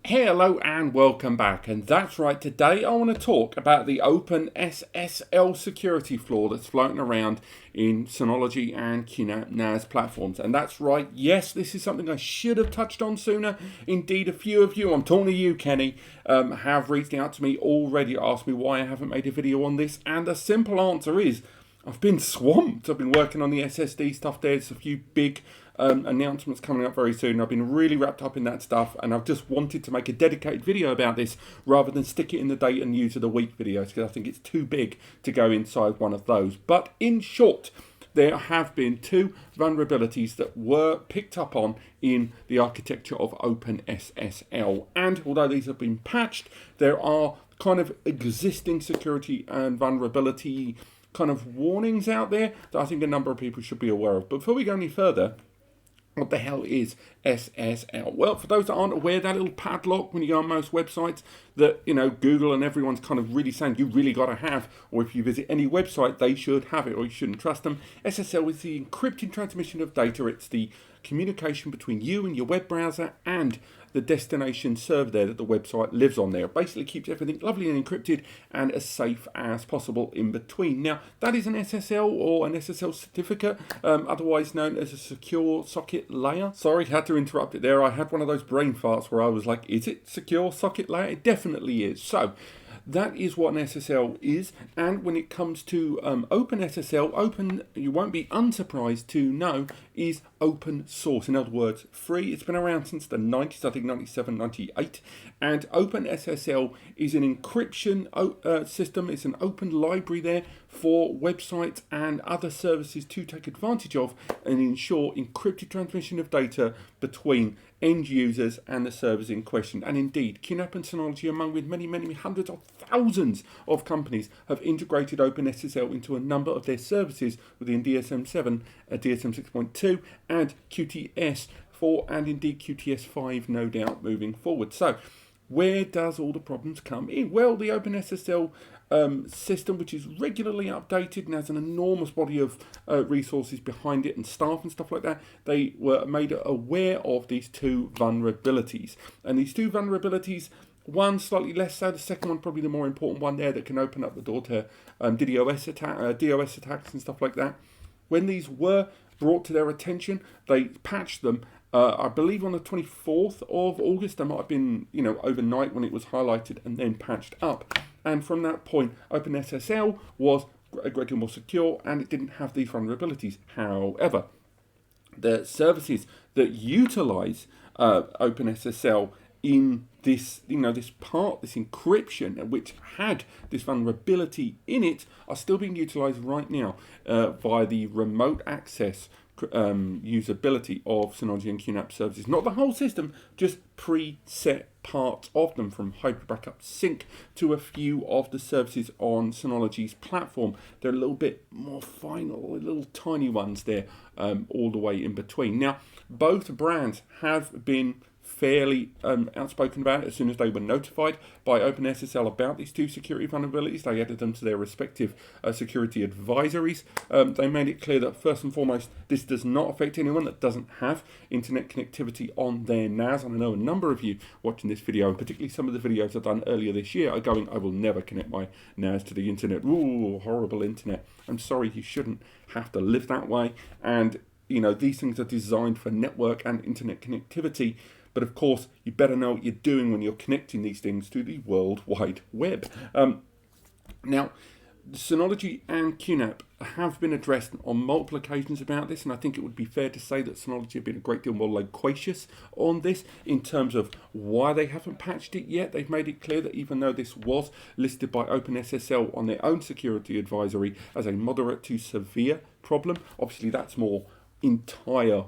Hello and welcome back, and that's right, today I want to talk about the OpenSSL security flaw that's floating around in Synology and QNAP NAS platforms. And that's right, yes, this is something I should have touched on sooner. Indeed, a few of you, I'm talking to you Kenny, have reached out to me already, asked me why I haven't made a video on this, and the simple answer is I've been swamped. I've been working on the SSD stuff. There's a few big announcements coming up very soon. I've been really wrapped up in that stuff, and I've just wanted to make a dedicated video about this rather than stick it in the date and news of the week videos, because I think it's too big to go inside one of those. But in short, there have been two vulnerabilities that were picked up on in the architecture of OpenSSL, and although these have been patched, there are kind of existing security and vulnerability kind of warnings out there that I think a number of people should be aware of. But before we go any further, what the hell is SSL? Well, for those that aren't aware, that little padlock when you go on most websites that, you know, Google and everyone's kind of really saying you really got to have, or if you visit any website, they should have it, or you shouldn't trust them. SSL is the encrypted transmission of data. It's the communication between you and your web browser and the destination server there that the website lives on there. It basically keeps everything lovely and encrypted and as safe as possible in between. Now, that is an SSL or an SSL certificate, otherwise known as a secure socket layer. Sorry, had to interrupt it there. I had one of those brain farts where I was like, is it secure socket layer? It definitely is. So that is what an SSL is, and when it comes to OpenSSL, open, you won't be unsurprised to know, is open source. In other words, free. It's been around since the 90s, I think 97, 98, and OpenSSL is an encryption system. It's an open library there for websites and other services to take advantage of and ensure encrypted transmission of data between end users and the servers in question. And indeed, QNAP and Synology, among with many hundreds of thousands of companies, have integrated OpenSSL into a number of their services within DSM 7, DSM 6.2 and QTS 4 and indeed QTS 5, no doubt, moving forward. So where does all the problems come in? Well, the OpenSSL system, which is regularly updated and has an enormous body of resources behind it and staff and stuff like that, they were made aware of these two vulnerabilities. And these two vulnerabilities, one slightly less so, the second one probably the more important one there, that can open up the door to DDoS attacks and stuff like that. When these were brought to their attention, they patched them. I believe on the 24th of August. There might have been, you know, overnight when it was highlighted and then patched up. And from that point, OpenSSL was a great deal more secure and it didn't have these vulnerabilities. However, the services that utilize OpenSSL in this, you know, this part, this encryption, which had this vulnerability in it, are still being utilized right now via the remote access usability of Synology and QNAP services. Not the whole system, just preset parts of them, from Hyper Backup Sync to a few of the services on Synology's platform. They're a little bit more final, little tiny ones there, all the way in between. Now, both brands have been fairly outspoken about it. As soon as they were notified by OpenSSL about these two security vulnerabilities, they added them to their respective security advisories. They made it clear that first and foremost, this does not affect anyone that doesn't have internet connectivity on their NAS. And I know a number of you watching this video, and particularly some of the videos I've done earlier this year, are going, I will never connect my NAS to the internet. Ooh, horrible internet. I'm sorry, you shouldn't have to live that way. And, you know, these things are designed for network and internet connectivity. But of course, you better know what you're doing when you're connecting these things to the World Wide Web. Now, Synology and QNAP have been addressed on multiple occasions about this, and I think it would be fair to say that Synology have been a great deal more loquacious on this in terms of why they haven't patched it yet. They've made it clear that even though this was listed by OpenSSL on their own security advisory as a moderate to severe problem, obviously that's more entire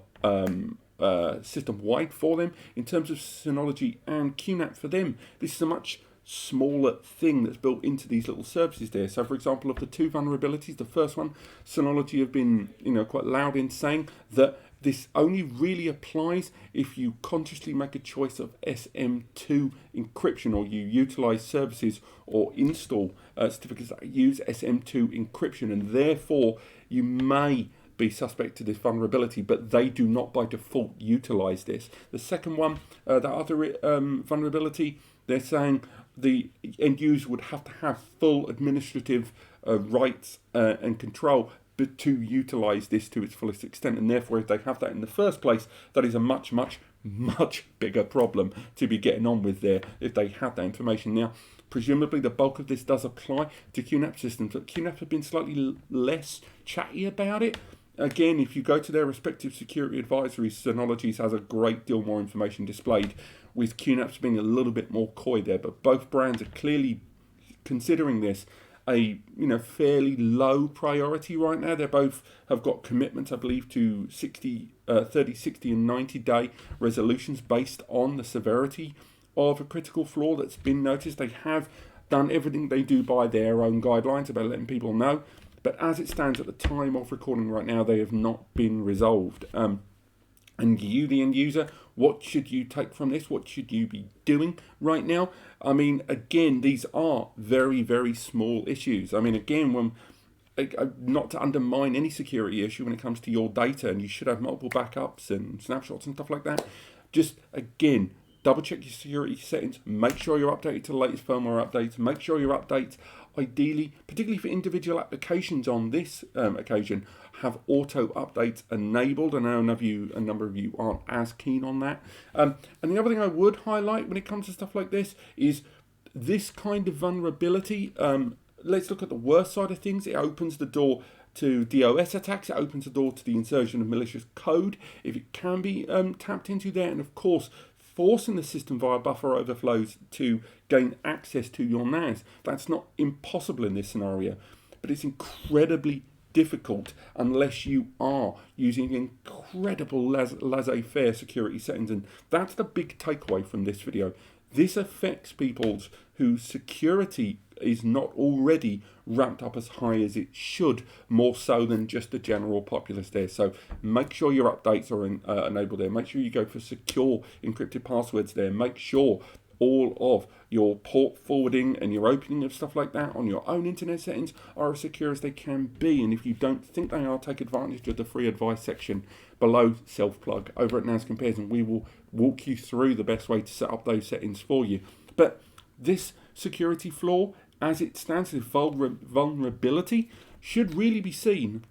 system-wide for them. In terms of Synology and QNAP, for them, this is a much smaller thing that's built into these little services there. So, for example, of the two vulnerabilities, the first one, Synology have been, you know, quite loud in saying that this only really applies if you consciously make a choice of SM2 encryption, or you utilize services or install certificates that use SM2 encryption, and therefore you may be suspect to this vulnerability, but they do not by default utilize this. The second one, that other vulnerability, they're saying the end user would have to have full administrative rights and control to utilize this to its fullest extent, and therefore if they have that in the first place, that is a much bigger problem to be getting on with there if they have that information. Now, presumably the bulk of this does apply to QNAP systems, but QNAP have been slightly less chatty about it. Again, if you go to their respective security advisories, Synology has a great deal more information displayed, with QNAPs being a little bit more coy there, but both brands are clearly considering this a fairly low priority right now. They both have got commitments, I believe, to 30, 60 and 90-day resolutions based on the severity of a critical flaw that's been noticed. They have done everything they do by their own guidelines about letting people know, but as it stands at the time of recording right now, they have not been resolved. And you, the end user, what should you take from this? What should you be doing right now? I mean, again, these are very small issues. I mean, again, not to undermine any security issue when it comes to your data, and you should have multiple backups and snapshots and stuff like that. Just, again, double check your security settings. Make sure you're updated to the latest firmware updates. Make sure your updates, ideally, particularly for individual applications on this occasion, have auto updates enabled. I know a number of you aren't as keen on that. And the other thing I would highlight when it comes to stuff like this is this kind of vulnerability. Let's look at the worst side of things. It opens the door to DOS attacks. It opens the door to the insertion of malicious code if it can be tapped into there, and of course forcing the system via buffer overflows to gain access to your NAS. That's not impossible in this scenario, but it's incredibly difficult unless you are using incredible laissez-faire security settings, and that's the big takeaway from this video. This affects people whose security is not already ramped up as high as it should, more so than just the general populace there. So make sure your updates are enabled there. Make sure you go for secure encrypted passwords there. Make sure all of your port forwarding and your opening of stuff like that on your own internet settings are as secure as they can be. And if you don't think they are, take advantage of the free advice section below self-plug over at NAS Compares, and we will walk you through the best way to set up those settings for you. But this security flaw, as it stands, this vulnerability, should really be seen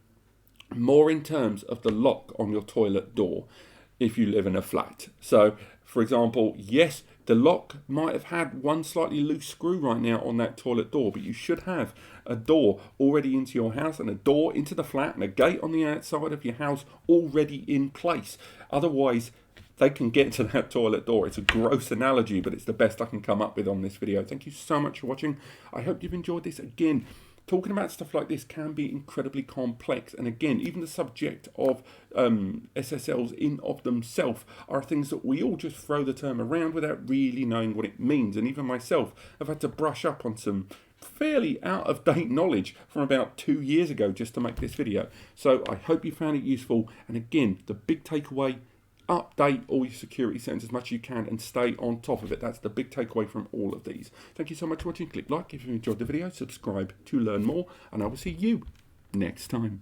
more in terms of the lock on your toilet door if you live in a flat. So, for example, yes, the lock might have had one slightly loose screw right now on that toilet door, but you should have a door already into your house and a door into the flat and a gate on the outside of your house already in place. Otherwise, they can get to that toilet door. It's a gross analogy, but it's the best I can come up with on this video. Thank you so much for watching. I hope you've enjoyed this. Again, talking about stuff like this can be incredibly complex, and again, even the subject of SSLs in of themselves are things that we all just throw the term around without really knowing what it means. And even myself, I've had to brush up on some fairly out-of-date knowledge from about 2 years ago just to make this video. So I hope you found it useful, and again, the big takeaway: update all your security settings as much as you can and stay on top of it. That's the big takeaway from all of these. Thank you so much for watching. Click like if you enjoyed the video, subscribe to learn more, and I will see you next time.